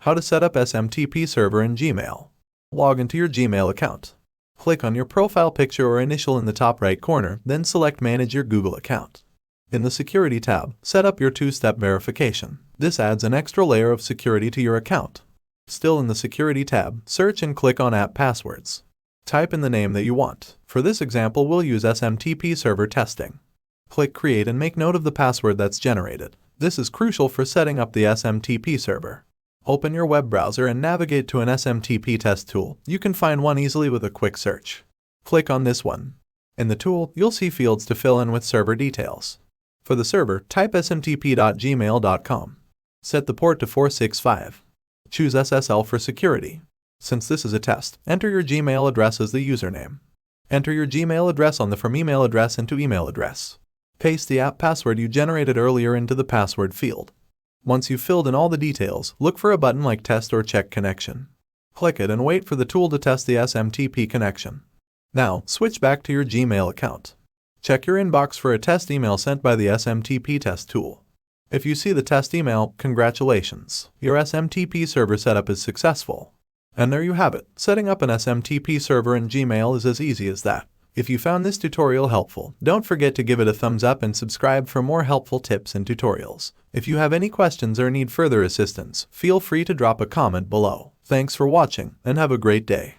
How to set up SMTP server in Gmail. Log into your Gmail account. Click on your profile picture or initial in the top right corner, then select Manage your Google account. In the Security tab, set up your two-step verification. This adds an extra layer of security to your account. Still in the Security tab, search and click on App Passwords. Type in the name that you want. For this example, we'll use SMTP server testing. Click Create and make note of the password that's generated. This is crucial for setting up the SMTP server. Open your web browser and navigate to an SMTP test tool. You can find one easily with a quick search. Click on this one. In the tool, you'll see fields to fill in with server details. For the server, type smtp.gmail.com. Set the port to 465. Choose SSL for security. Since this is a test, enter your Gmail address as the username. Enter your Gmail address on the From email address into email address. Paste the app password you generated earlier into the password field. Once you've filled in all the details, look for a button like Test or Check Connection. Click it and wait for the tool to test the SMTP connection. Now, switch back to your Gmail account. Check your inbox for a test email sent by the SMTP test tool. If you see the test email, congratulations! Your SMTP server setup is successful. And there you have it. Setting up an SMTP server in Gmail is as easy as that. If you found this tutorial helpful, don't forget to give it a thumbs up and subscribe for more helpful tips and tutorials. If you have any questions or need further assistance, feel free to drop a comment below. Thanks for watching and have a great day.